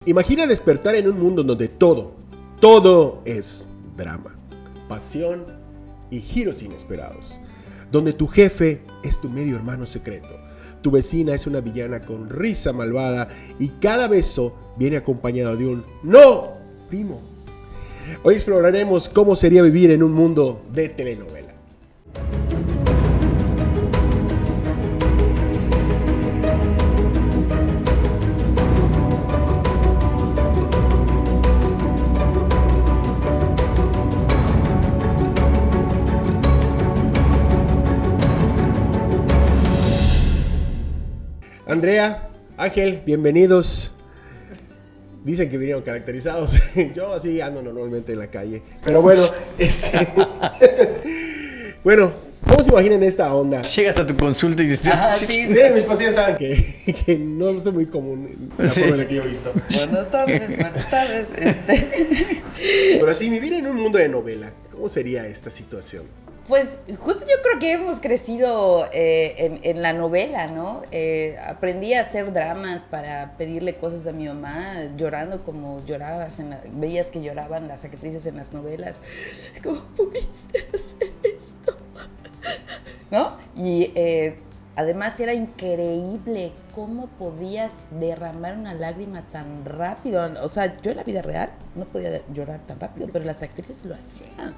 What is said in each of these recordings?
Imagina despertar en un mundo donde todo es drama, pasión y giros inesperados. Donde tu jefe es tu medio hermano secreto. Tu vecina es una villana con risa malvada y cada beso viene acompañado de un ¡no, primo! Hoy exploraremos cómo sería vivir en un mundo de telenovela. Andrea, Ángel, bienvenidos. Dicen que vinieron caracterizados. Yo así ando normalmente en la calle. Pero bueno, bueno, ¿cómo se imaginan esta onda? Llegas a tu consulta y dices... Sí, mis pacientes saben que no es muy común la forma en la que yo he visto. Buenas tardes. Pero así, vivir en un mundo de novela, ¿cómo sería esta situación? Pues justo yo creo que hemos crecido en la novela, ¿no? Aprendí a hacer dramas para pedirle cosas a mi mamá, llorando como llorabas, veías que lloraban las actrices en las novelas. ¿Cómo pudiste hacer esto? ¿No? Y además era increíble cómo podías derramar una lágrima tan rápido. O sea, yo en la vida real no podía llorar tan rápido, pero las actrices lo hacían.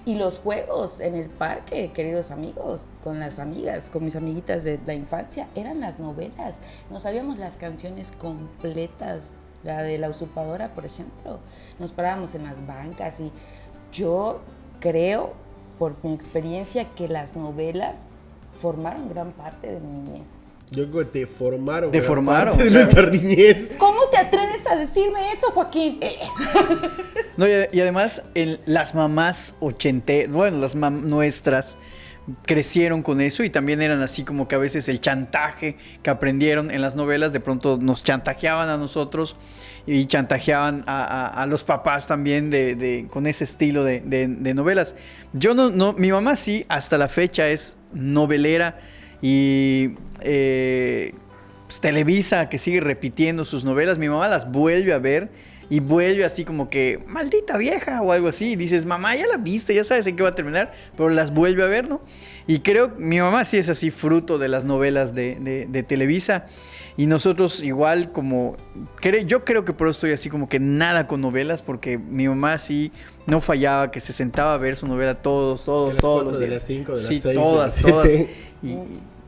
Y los juegos en el parque, queridos amigos, con las amigas, con mis amiguitas de la infancia, eran las novelas. No sabíamos las canciones completas, la de La Usurpadora, por ejemplo. Nos parábamos en las bancas y yo creo, por mi experiencia, que las novelas formaron gran parte de mi niñez. Yo creo que te formaron parte de nuestra niñez. ¿Cómo te atreves a decirme eso, Joaquín? No, y además las mamás las nuestras crecieron con eso y también eran así como que a veces el chantaje que aprendieron en las novelas, de pronto nos chantajeaban a nosotros y chantajeaban a los papás también con ese estilo de novelas. Yo no, mi mamá sí, hasta la fecha es novelera y pues Televisa que sigue repitiendo sus novelas, mi mamá las vuelve a ver y vuelve así como que maldita vieja o algo así, y dices, mamá, ya la viste, ya sabes en qué va a terminar, pero las vuelve a ver, ¿no? Y creo, mi mamá sí es así fruto de las novelas de Televisa, y nosotros igual como, yo creo que por eso estoy así como que nada con novelas, porque mi mamá sí no fallaba, que se sentaba a ver su novela todos los días. De las 5, de las 6, todas. de las 7.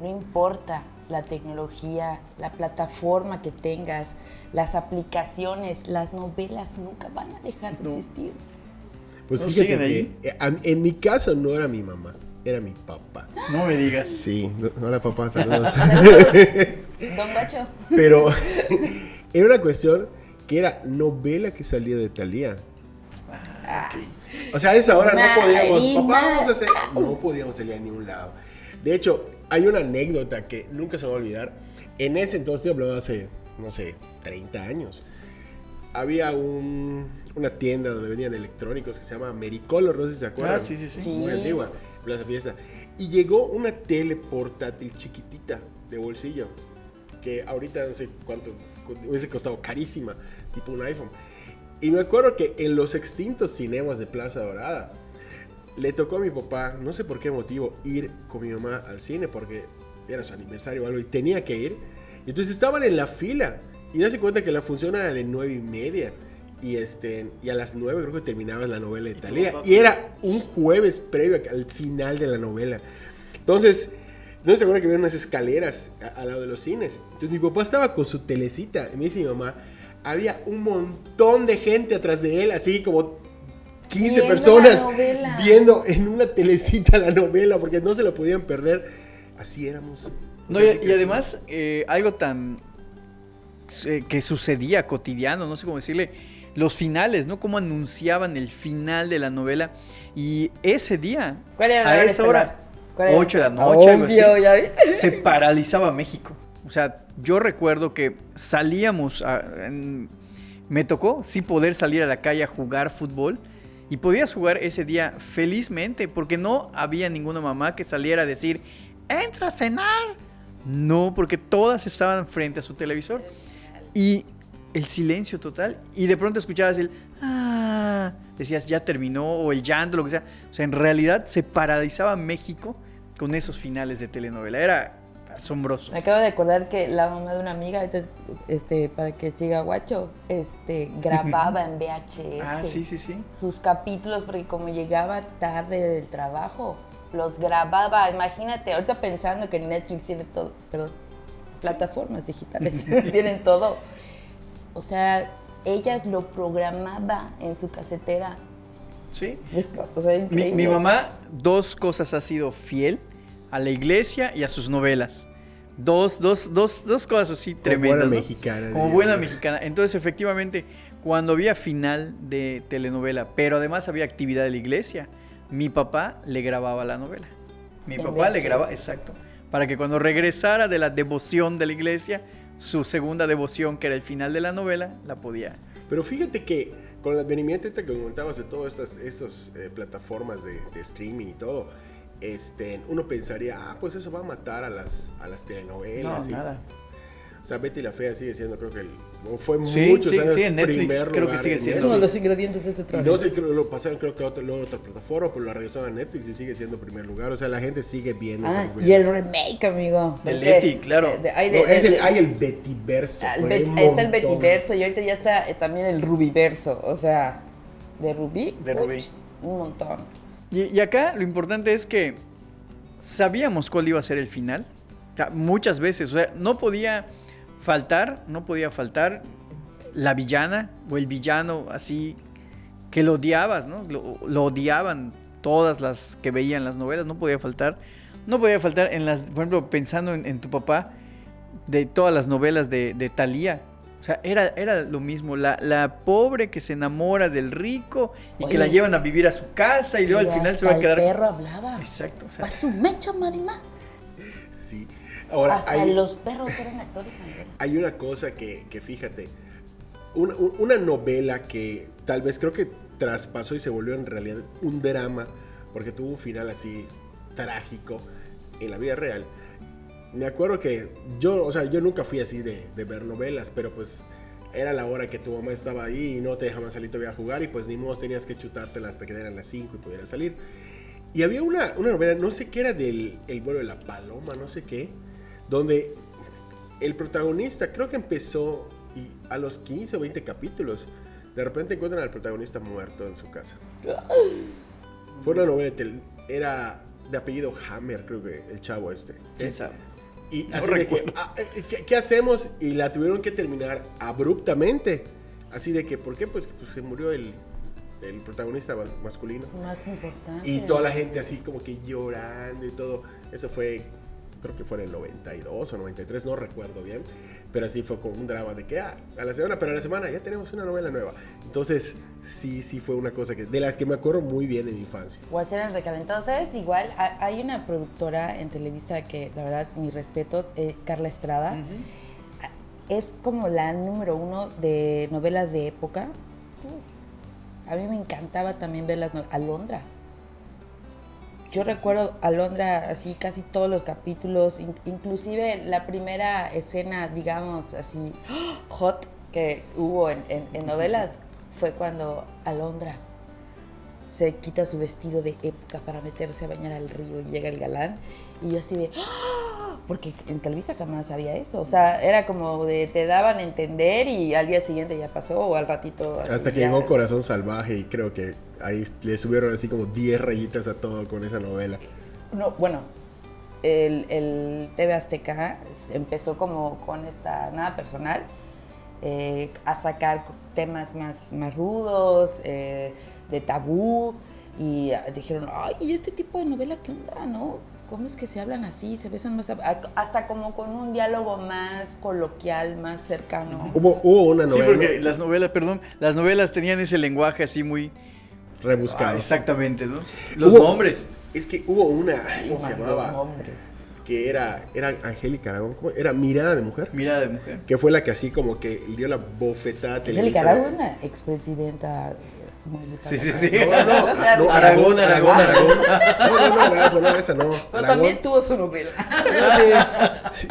No importa la tecnología, la plataforma que tengas, las aplicaciones, las novelas nunca van a dejar de existir. Pues ¿No fíjate siguen ahí? que en mi caso no era mi mamá, era mi papá. No me digas. Sí, hola papá, saludos. Don Bacho. Pero era una cuestión que era novela que salía de Thalía. O sea, a esa hora no podíamos, papá, vamos a hacer, no podíamos salir a ningún lado. De hecho, hay una anécdota que nunca se me va a olvidar. En ese entonces, te hablaba hace, no sé, 30 años. Había una tienda donde vendían electrónicos que se llama Americolor, no sé si se acuerdan. Sí. Muy antigua, Plaza Fiesta. Y llegó una tele portátil chiquitita de bolsillo, que ahorita no sé cuánto, hubiese costado carísima, tipo un iPhone. Y me acuerdo que en los extintos cinemas de Plaza Dorada, le tocó a mi papá, no sé por qué motivo, ir con mi mamá al cine, porque era su aniversario o algo, y tenía que ir. Y entonces estaban en la fila, y darse cuenta que la función era de 9:30, y a las 9 creo que terminaba la novela de Thalía, y era un jueves previo al final de la novela. Entonces, no se acuerdan que había unas escaleras al lado de los cines. Entonces mi papá estaba con su telecita, y me dice mi mamá, había un montón de gente atrás de él, así como 15 viendo personas viendo en una telecita la novela, porque no se la podían perder. Así éramos. No, y además, algo tan que sucedía cotidiano, no sé cómo decirle, los finales, ¿no? Cómo anunciaban el final de la novela. Y ese día, ¿Cuál era a la esa hora, 8 de la noche, Obvio, algo así, ¿ya viste? se paralizaba México. O sea, yo recuerdo que salíamos, me tocó sí poder salir a la calle a jugar fútbol. Y podías jugar ese día felizmente, porque no había ninguna mamá que saliera a decir, entra a cenar. No, porque todas estaban frente a su televisor. Y el silencio total y de pronto escuchabas el decías ya terminó o el llanto, lo que sea. O sea, en realidad se paralizaba México con esos finales de telenovela. Era asombroso. Me acabo de acordar que la mamá de una amiga, para que siga guacho, grababa en VHS. Sí. Sus capítulos, porque como llegaba tarde del trabajo, los grababa. Imagínate, ahorita pensando que Netflix tiene todo, plataformas digitales tienen todo. O sea, ella lo programaba en su casetera. Sí. O sea, increíble. Mi mamá, 2 cosas ha sido fiel: a la iglesia y a sus novelas. Dos cosas así tremendas. Buena ¿no? mexicana. Como buena mexicana. Entonces, efectivamente, cuando había final de telenovela, pero además había actividad de la iglesia, mi papá le grababa la novela. Mi papá le grababa, exacto. Para que cuando regresara de la devoción de la iglesia, su segunda devoción, que era el final de la novela, la podía. Pero fíjate que con el advenimiento que comentabas de todas estas plataformas de streaming y todo, uno pensaría, pues eso va a matar a las telenovelas. No, nada. O sea, Betty la Fea sigue siendo, creo que fue muchos años en Netflix, primer creo lugar que sigue en siendo. Es uno de los ingredientes de ese Y trabajo. no sé, lo pasaron creo que a otra plataforma, pero lo regresaron a Netflix y sigue siendo primer lugar. O sea, la gente sigue viendo esa novela. Y el remake, amigo. Del Leti, claro. Hay el Bettyverso. Está el Bettyverso y ahorita ya está también el Rubiverso. O sea, de Rubí. Un montón. Y acá lo importante es que sabíamos cuál iba a ser el final. O sea, muchas veces. O sea, no podía faltar la villana o el villano así que lo odiabas, ¿no? Lo odiaban todas las que veían las novelas, no podía faltar en las, por ejemplo, pensando en tu papá, de todas las novelas de Thalía. O sea, era lo mismo, la pobre que se enamora del rico y que la llevan a vivir a su casa y luego al final se va a quedar. El perro hablaba. Exacto. O sea, a su mecha, marimá. Sí. Ahora, hasta los perros eran actores. Hay una cosa que fíjate, una novela que tal vez creo que traspasó y se volvió en realidad un drama, porque tuvo un final así trágico en la vida real. Me acuerdo que yo nunca fui así de ver novelas, pero pues era la hora que tu mamá estaba ahí y no te dejaban salir todavía a jugar y pues ni modo tenías que chutártela hasta que eran las 5 y pudieran salir. Y había una novela, no sé qué era del El vuelo de la paloma, no sé qué, donde el protagonista creo que empezó y a los 15 o 20 capítulos de repente encuentran al protagonista muerto en su casa. Fue una novela, era de apellido Hammer, creo que el chavo ¿Quién sabe? Y así de que, ¿qué hacemos? Y la tuvieron que terminar abruptamente. Así de que, ¿por qué? Pues se murió el protagonista masculino. Más importante. Y toda la gente así como que llorando y todo. Eso fue, creo que fue en el 92 o 93, no recuerdo bien. Pero así fue como un drama de que, a la semana ya tenemos una novela nueva. Entonces, sí fue una cosa de las que me acuerdo muy bien de mi infancia. O hacer el recalentado. ¿Sabes? Igual hay una productora en Televisa que, la verdad, mis respetos, Carla Estrada. Es como la número 1 de novelas de época. A mí me encantaba también ver las novelas. Alondra. Yo recuerdo Alondra así casi todos los capítulos, inclusive la primera escena, digamos así, hot que hubo en novelas fue cuando Alondra se quita su vestido de época para meterse a bañar al río y llega el galán y yo así de... Porque en Televisa jamás había eso, o sea, era como de te daban a entender y al día siguiente ya pasó o al ratito así. Hasta que llegó Corazón Salvaje y creo que ahí le subieron así como 10 rayitas a todo con esa novela. No, bueno, el TV Azteca empezó como con esta nada personal a sacar temas más rudos, de tabú y dijeron, ay, ¿y este tipo de novela qué onda, no? ¿Cómo es que se hablan así? Se besan más... Hasta como con un diálogo más coloquial, más cercano. Hubo una novela. Sí, porque las novelas tenían ese lenguaje así muy... rebuscado. Exactamente, ¿no? Los nombres. Es que hubo una, ¿cómo se llamaba? Los nombres. Que era Angélica Aragón, ¿cómo? Era Mirada de Mujer. Mirada de Mujer. Que fue la que así como que dio la bofetada a Televisa. Angélica Aragón, una expresidenta... Sí. No, Aragón. No, esa no. Pero también tuvo su novela. Sí.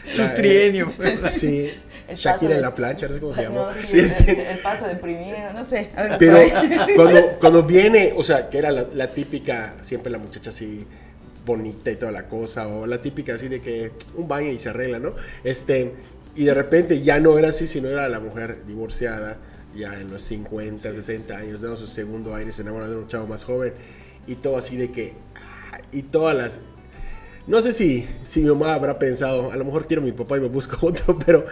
Su trienio. Sí. Shakira en la plancha, no sé cómo se llama. No, sí, el paso de primero, no sé. Pero cuando viene, o sea, que era la típica, siempre la muchacha así bonita y toda la cosa, o la típica así de que un baño y se arregla, ¿no? Y de repente ya no era así, sino era la mujer divorciada, ya en los 50, 60 años, dando su segundo aire, se enamora de un chavo más joven, y todo así de que, y todas las... No sé si mi mamá habrá pensado, a lo mejor tiro a mi papá y me busco otro, pero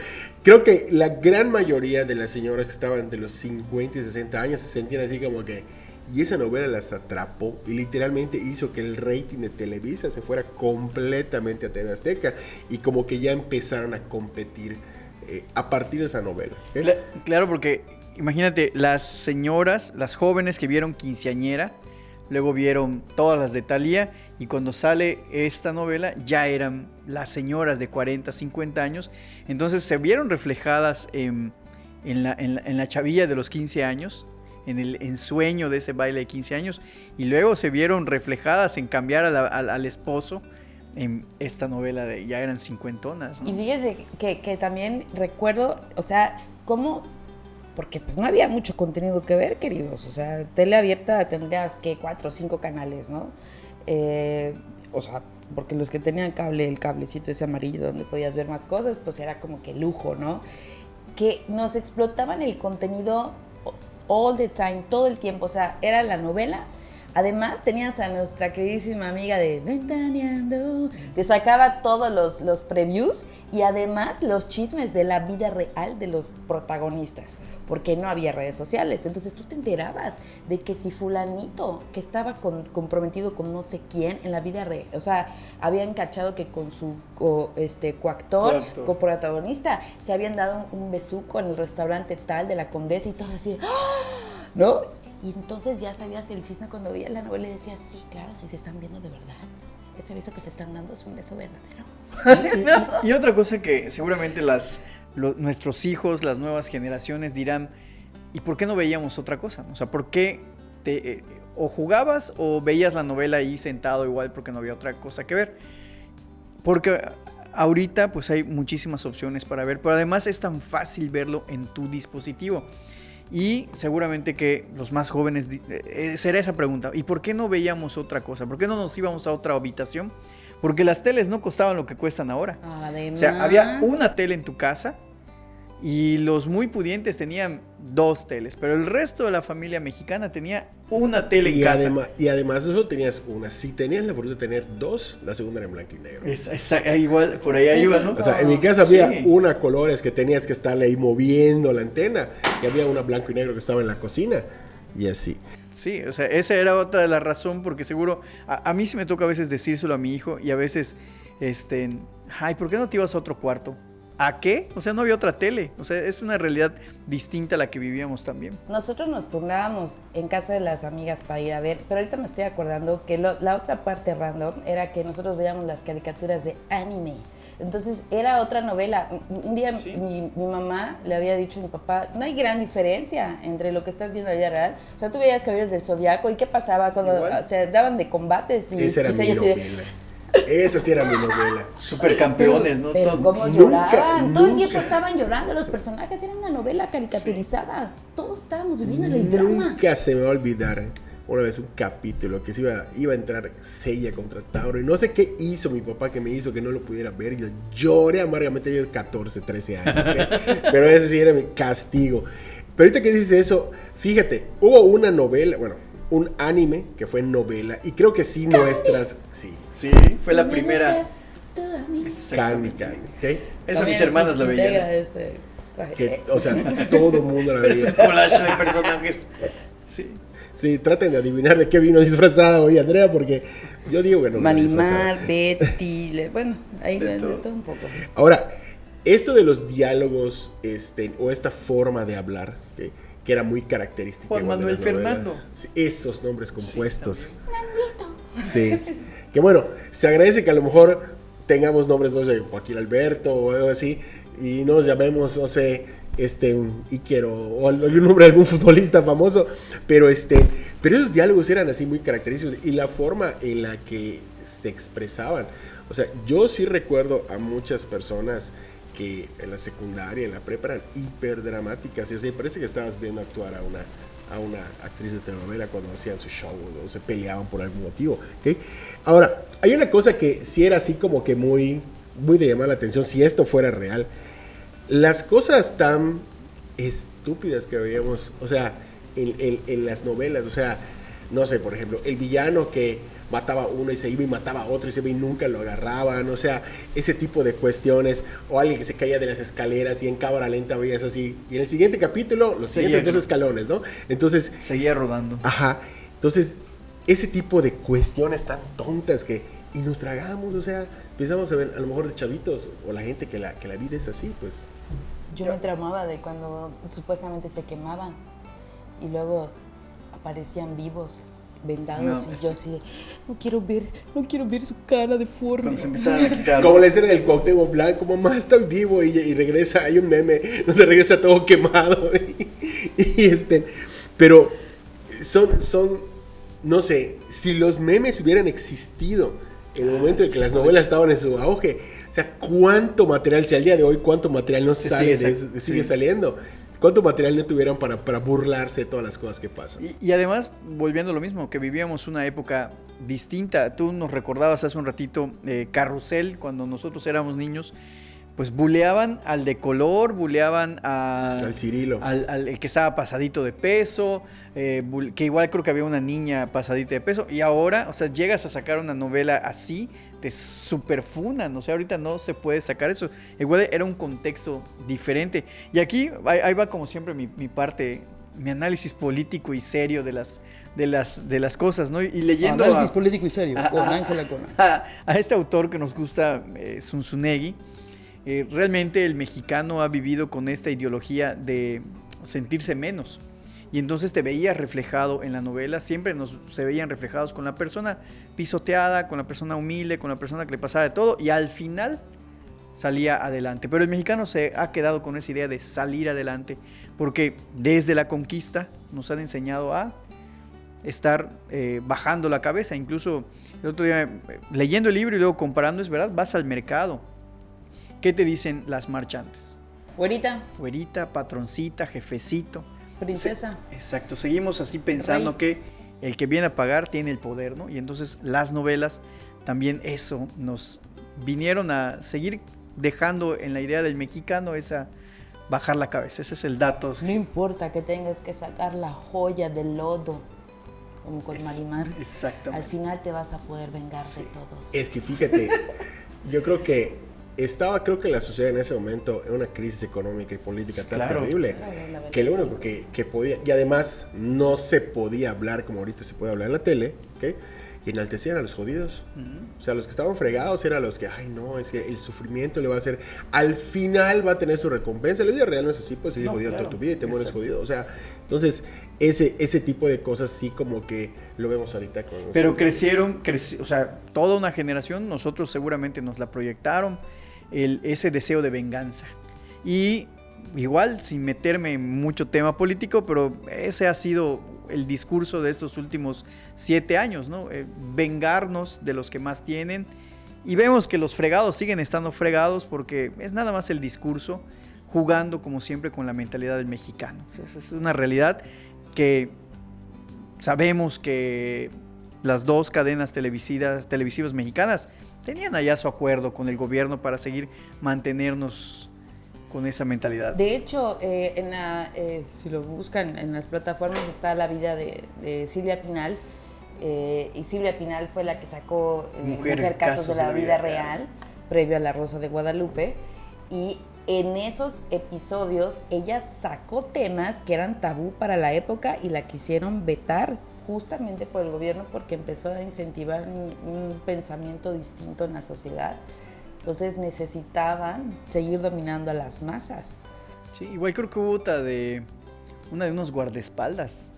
creo que la gran mayoría de las señoras que estaban entre los 50 y 60 años se sentían así como que, y esa novela las atrapó y literalmente hizo que el rating de Televisa se fuera completamente a TV Azteca y como que ya empezaron a competir a partir de esa novela. Claro, porque imagínate, las señoras, las jóvenes que vieron Quinceañera, luego vieron todas las de Thalía, y cuando sale esta novela ya eran las señoras de 40, 50 años, entonces se vieron reflejadas en la chavilla de los 15 años, en el ensueño de ese baile de 15 años, y luego se vieron reflejadas en cambiar al esposo en esta novela de ya eran cincuentonas, ¿no? Y fíjate que también recuerdo, o sea, cómo... Porque pues no había mucho contenido que ver, queridos. O sea, tele abierta tendrías que 4 o 5 canales, ¿no? O sea, porque los que tenían cable, el cablecito ese amarillo donde podías ver más cosas, pues era como que lujo, ¿no? Que nos explotaban el contenido all the time, todo el tiempo. O sea, era la novela. Además, tenías a nuestra queridísima amiga de Ventaneando. Te sacaba todos los previews y además los chismes de la vida real de los protagonistas, porque no había redes sociales. Entonces tú te enterabas de que si fulanito que estaba comprometido con no sé quién en la vida real, o sea, habían cachado que con su coactor, coprotagonista, se habían dado un besuco en el restaurante tal de la Condesa y todo así, ¿no? Y entonces ya sabías el chisme cuando veías la novela y decías, sí, claro, si se están viendo de verdad. Ese beso que se están dando es un beso verdadero. Y otra cosa que seguramente nuestros hijos, las nuevas generaciones dirán, ¿y por qué no veíamos otra cosa? O sea, ¿por qué o jugabas o veías la novela ahí sentado igual porque no había otra cosa que ver? Porque ahorita pues hay muchísimas opciones para ver, pero además es tan fácil verlo en tu dispositivo. Y seguramente que los más jóvenes será esa pregunta, ¿y por qué no veíamos otra cosa? ¿Por qué no nos íbamos a otra habitación? Porque las teles no costaban lo que cuestan ahora. Además, o sea, había una tele en tu casa y los muy pudientes tenían 2 teles, pero el resto de la familia mexicana tenía una tele en casa. Y además de eso tenías una. Si tenías la fortuna de tener 2, la segunda era en blanco y negro. Igual, por ahí iba, ¿no? O sea, en mi casa había una a colores que tenías que estarle ahí moviendo la antena, y había una blanco y negro que estaba en la cocina, y así. Sí, o sea, esa era otra de la razón, porque seguro, a mí sí me toca a veces decírselo a mi hijo, y a veces, ay, ¿por qué no te ibas a otro cuarto? ¿A qué? O sea, no había otra tele. O sea, es una realidad distinta a la que vivíamos también. Nosotros nos turnábamos en casa de las amigas para ir a ver, pero ahorita me estoy acordando que la otra parte random era que nosotros veíamos las caricaturas de anime. Entonces era otra novela. Un día sí. mi mamá le había dicho a mi papá, no hay gran diferencia entre lo que estás viendo en la vida real. O sea, tú veías Caballeros del Zodiaco y qué pasaba cuando se daban de combates. Y, esa era mi novela. Eso sí era mi novela. Supercampeones, ¿no? Pero cómo lloraban. Todo el tiempo estaban llorando los personajes. Era una novela caricaturizada. Sí. Todos estábamos viviendo en el drama. Nunca se me va a olvidar una vez un capítulo que se iba a entrar Seiya contra Tauro. Y no sé qué hizo mi papá que me hizo que no lo pudiera ver. Yo lloré amargamente. Yo 14, 13 años. Pero ese sí era mi castigo. Pero ahorita que dices eso, fíjate, hubo una novela, bueno, un anime que fue novela. Y creo que sí nuestras... Sí, fue la primera. Candy, ¿okay? Esa mis hermanas la veían. O sea, todo el mundo la veía. Es un collage de personajes. Sí, traten de adivinar de qué vino disfrazada hoy Andrea, porque yo digo que no. Marimar, Betty, bueno, ahí de todo un poco. Ahora, esto de los diálogos, o esta forma de hablar, que era muy característica. Juan Manuel Fernando. Esos nombres compuestos. Nandito. Sí. Que bueno, se agradece que a lo mejor tengamos nombres, no sé, Joaquín Alberto o algo así, y nos llamemos, no sé, Iquero, o algún nombre de algún futbolista famoso, pero esos diálogos eran así muy característicos, y la forma en la que se expresaban. O sea, yo sí recuerdo a muchas personas que en la secundaria, en la prepa eran hiperdramáticas. Y así parece que estabas viendo actuar a una actriz de telenovela cuando hacían su show o se peleaban por algún motivo. ¿Okay? Ahora, hay una cosa que sí era así como que muy de llamar la atención, si esto fuera real. Las cosas tan estúpidas que veíamos, o sea, en las novelas, o sea, no sé, por ejemplo, el villano que mataba a uno y se iba y mataba a otro y se iba y nunca lo agarraban, o sea, ese tipo de cuestiones, o alguien que se caía de las escaleras y en cámara lenta veías así, y en el siguiente capítulo, los siguientes 2 escalones, ¿no? Entonces... seguía rodando. Ajá, entonces, ese tipo de cuestiones tan tontas y nos tragamos, o sea, empezamos a ver, a lo mejor de chavitos, o la gente que la vida es así, pues... Yo me traumaba de cuando supuestamente se quemaban y luego aparecían vivos, vendados, y yo así, no quiero ver su cara deforme. Cuando se empezaron a quitar. Como la escena del Cuauhtémoc Blanco, mamá, estoy vivo, y regresa, hay un meme donde regresa todo quemado. Pero son, no sé, si los memes hubieran existido en el momento en que las novelas estaban en su auge, o sea, cuánto material, si al día de hoy, cuánto material no sale, sigue saliendo. ¿Cuánto material no tuvieron para burlarse de todas las cosas que pasan? Y además, volviendo a lo mismo, que vivíamos una época distinta. Tú nos recordabas hace un ratito Carrusel, cuando nosotros éramos niños, pues buleaban al de color, buleaban al Cirilo. El que estaba pasadito de peso, que igual creo que había una niña pasadita de peso. Y ahora, o sea, llegas a sacar una novela así, te superfunan, o sea, ahorita no se puede sacar eso. Igual era un contexto diferente. Y aquí, ahí va como siempre mi parte, mi análisis político y serio de las cosas, ¿no? Y leyendo análisis político y serio, con Ángela Cona. A este autor que nos gusta, Zunzunegui, realmente el mexicano ha vivido con esta ideología de sentirse menos. Y entonces te veías reflejado en la novela, siempre se veían reflejados con la persona pisoteada, con la persona humilde, con la persona que le pasaba de todo, y al final salía adelante. Pero el mexicano se ha quedado con esa idea de salir adelante, porque desde la conquista nos han enseñado a estar bajando la cabeza. Incluso el otro día, leyendo el libro y luego comparando, es verdad, vas al mercado. ¿Qué te dicen las marchantes? Güerita, patroncita, jefecito. Princesa. Exacto, seguimos así pensando que el que viene a pagar tiene el poder, ¿no? Y entonces las novelas también eso nos vinieron a seguir dejando en la idea del mexicano esa bajar la cabeza. Ese es el dato. No importa que tengas que sacar la joya del lodo, como con Marimar. Exactamente. Al final te vas a poder vengar de todos. Es que fíjate, yo creo que la sociedad en ese momento en una crisis económica y política tan terrible, que lo único que podía, y además no se podía hablar como ahorita se puede hablar en la tele, ¿okay? Y enaltecían a los jodidos. O sea, los que estaban fregados eran los que, ay no, es que el sufrimiento le va a hacer, al final va a tener su recompensa. La vida real no es así, pues seguir jodido toda tu vida y te mueres jodido. O sea, entonces ese tipo de cosas sí como que lo vemos ahorita con... Pero crecieron, o sea, toda una generación, nosotros seguramente nos la proyectaron, ese deseo de venganza. Y igual, sin meterme en mucho tema político, pero ese ha sido el discurso de estos últimos 7 años, ¿no? Vengarnos de los que más tienen. Y vemos que los fregados siguen estando fregados porque es nada más el discurso, jugando como siempre con la mentalidad del mexicano. O sea, esa es una realidad que sabemos que las 2 cadenas televisivas mexicanas tenían allá su acuerdo con el gobierno para seguir mantenernos con esa mentalidad. De hecho, si lo buscan en las plataformas, está la vida de Silvia Pinal. Y Silvia Pinal fue la que sacó Mujer Casos de la Vida Real, previo a La Rosa de Guadalupe. Y en esos episodios ella sacó temas que eran tabú para la época y la quisieron vetar justamente por el gobierno porque empezó a incentivar un pensamiento distinto en la sociedad. Entonces necesitaban seguir dominando a las masas. Sí, igual creo que hubo una de unos guardaespaldas.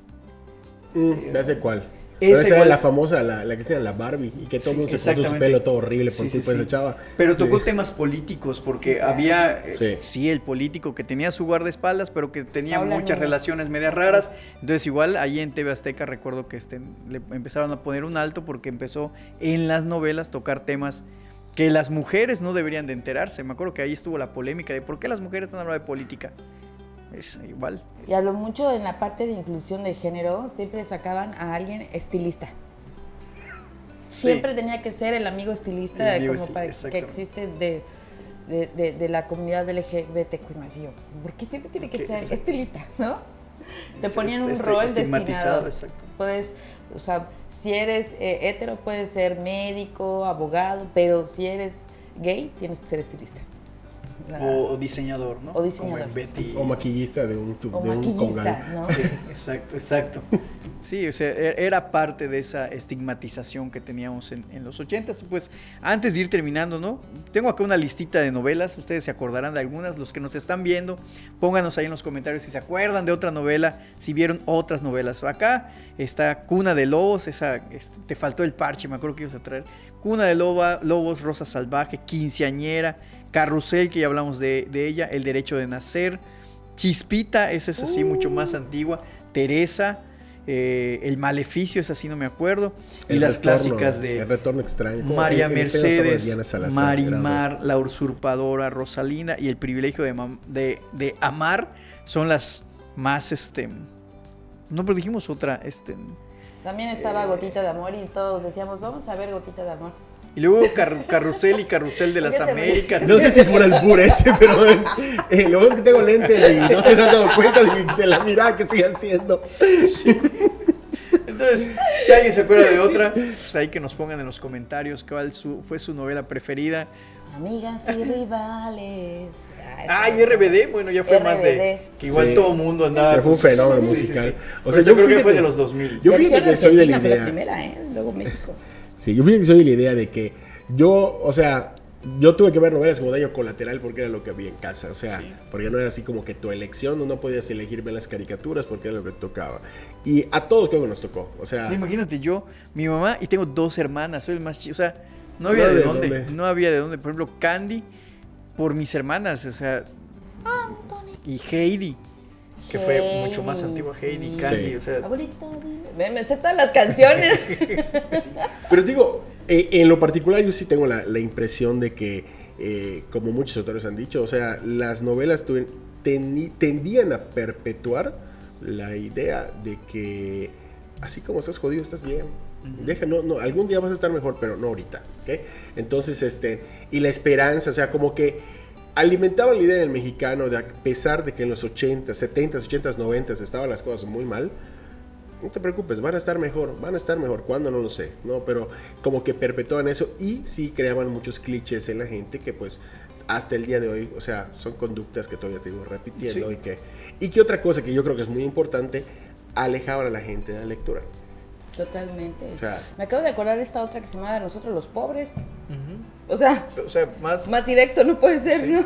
Ya sé cuál. Esa era la famosa, la que se llama la Barbie, y que todo el mundo se cortó su pelo todo horrible por culpa de esa chava. Pero tocó temas políticos, porque había, el político que tenía su guardaespaldas, pero que tenía muchas relaciones medias raras. Entonces igual ahí en TV Azteca recuerdo que le empezaron a poner un alto porque empezó en las novelas tocar temas que las mujeres no deberían de enterarse. Me acuerdo que ahí estuvo la polémica de por qué las mujeres están hablando de política. Es igual. Y a lo mucho en la parte de inclusión de género siempre sacaban a alguien estilista. Siempre tenía que ser el amigo estilista, El amigo como para que existe de la comunidad LGBTQ+. Y yo, ¿por qué siempre tiene que ser estilista, no? Te ponían un rol destinado. Exacto. Puedes, o sea, si eres hetero puedes ser médico, abogado, pero si eres gay tienes que ser estilista. O diseñador, ¿no? O diseñador. Como en Betty. O maquillista de un maquillista, congal. ¿no? Sí, exacto. Sí, o sea, era parte de esa estigmatización que teníamos en los 80s. Pues antes de ir terminando, ¿no? Tengo acá una listita de novelas, ustedes se acordarán de algunas, los que nos están viendo, pónganos ahí en los comentarios si se acuerdan de otra novela, si vieron otras novelas. Acá está Cuna de Lobos, te faltó el parche, me acuerdo que ibas a traer. Cuna de Lobos, Rosa Salvaje, Quinceañera, Carrusel, que ya hablamos de ella, El Derecho de Nacer, Chispita, esa es así mucho más antigua, Teresa, El Maleficio, esa sí no me acuerdo, y las clásicas de El Retorno Extraño, María Mercedes, Salazar, Marimar, La Usurpadora, Rosalina y El Privilegio de Amar son las más, no, pero dijimos otra, También estaba Gotita de Amor y todos decíamos, vamos a ver Gotita de Amor. y luego Carrusel y Carrusel de las Américas. No sé si fuera el puro ese, pero lo bueno es que tengo lentes y no se han dado cuenta de la mirada que estoy haciendo. Entonces, si alguien se acuerda de otra, pues ahí que nos pongan en los comentarios cuál fue su novela preferida. Amigas y rivales. Y RBD, bueno, ya fue RBD. más de que igual Sí. todo el mundo andaba. Ya fue un fenómeno Sí, musical. sí. O sea, yo creo que fíjate- fue de los 2000. Yo fíjate que soy de la Argentina fue la idea. primera, luego México. Sí, yo fíjate que soy de la idea de que yo tuve que ver novelas como Daño Colateral porque era lo que había en casa, o sea, porque no era así como que tu elección, no podías elegir ver las caricaturas porque era lo que tocaba. Y a todos creo que nos tocó, o sea, Imagínate mi mamá y tengo 2 hermanas, soy el más chico, o sea, no había de dónde, no había de dónde. Por ejemplo, Candy por mis hermanas, o sea, y Heidi, que fue mucho más antigua, Heidi, Candy, Sí. o sea, Abuelita, dime. Me sé todas las canciones. pero digo, en lo particular yo sí tengo la impresión de que, como muchos autores han dicho, o sea, las novelas tendían a perpetuar la idea de que así como estás jodido, estás bien. Algún día vas a estar mejor, pero no ahorita, ¿ok? Entonces, y la esperanza, o sea, como que alimentaban la idea del mexicano de, a pesar de que en los 80s, 70s, 80s, 90s estaban las cosas muy mal, no te preocupes, van a estar mejor. ¿Cuándo? No lo sé, ¿no? Pero como que perpetuaban eso y sí creaban muchos clichés en la gente que pues hasta el día de hoy, o sea, son conductas que todavía te digo repitiendo. Sí. Y que otra cosa que yo creo que es muy importante, alejaban a la gente de la lectura. Totalmente. O sea, Me acabo de acordar de esta otra que se llamaba Nosotros los Pobres. O sea, más directo no puede ser, ¿no?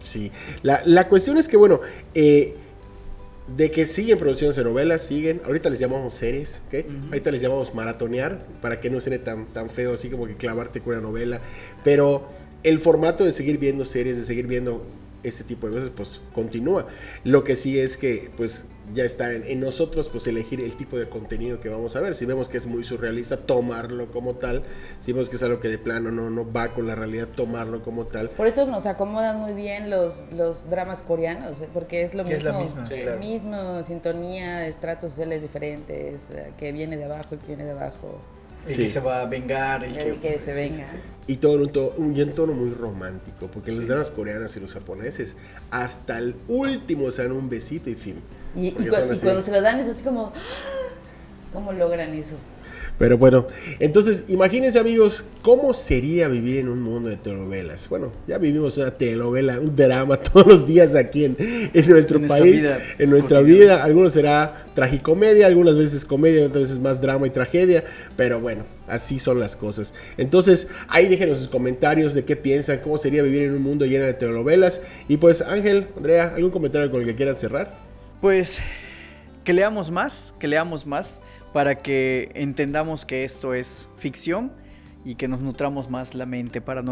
Sí. La cuestión es que, bueno, de que siguen producciones de novelas, siguen. Ahorita les llamamos series, ¿ok? Ahorita les llamamos maratonear, para que no suene tan feo así como que clavarte con una novela. Pero el formato de seguir viendo series, de seguir viendo este tipo de cosas, pues continúa. Lo que sí es que, pues, ya está en nosotros, pues, elegir el tipo de contenido que vamos a ver. Si vemos que es muy surrealista, tomarlo como tal. Si vemos que es algo que de plano no va con la realidad, tomarlo como tal. Por eso nos acomodan muy bien los dramas coreanos, porque es lo Que mismo. es la misma, Sí, claro. mismo, sintonía, estratos sociales diferentes, que viene de abajo, el que viene de abajo, el Sí. que se va a vengar, el que se venga. Y todo un tono muy romántico, porque en los dramas coreanos y los japoneses, hasta el último se dan un besito y fin. Y Porque son así. cuando se lo dan es así como, ¿cómo logran eso? Pero bueno, entonces imagínense, amigos, cómo sería vivir en un mundo de telenovelas. Bueno, ya vivimos una telenovela, un drama todos los días aquí en nuestro En nuestra país, vida en nuestra cotidiana. vida. Algunos será tragicomedia, algunas veces comedia, otras veces más drama y tragedia, pero bueno, así son las cosas. Entonces, ahí déjenos sus comentarios de qué piensan, cómo sería vivir en un mundo lleno de telenovelas. Y pues, Ángel, Andrea, ¿algún comentario con el que quieran cerrar? Pues que leamos más para que entendamos que esto es ficción y que nos nutramos más la mente para que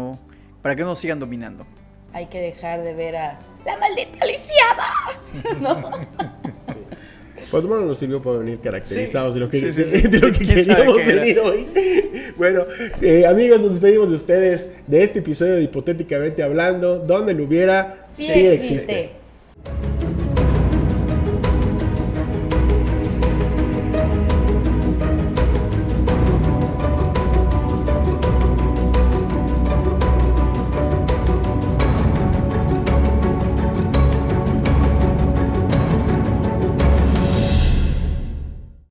no nos sigan dominando. Hay que dejar de ver a la maldita lisiada, ¿no? Por lo menos nos sirvió para venir caracterizados Sí. de lo que, Sí, sí, sí. de lo que ¿Quién sabe queríamos qué era? venir hoy. Bueno, amigos, nos despedimos de ustedes de este episodio de Hipotéticamente Hablando, donde lo hubiera, Sí sí existe. existe.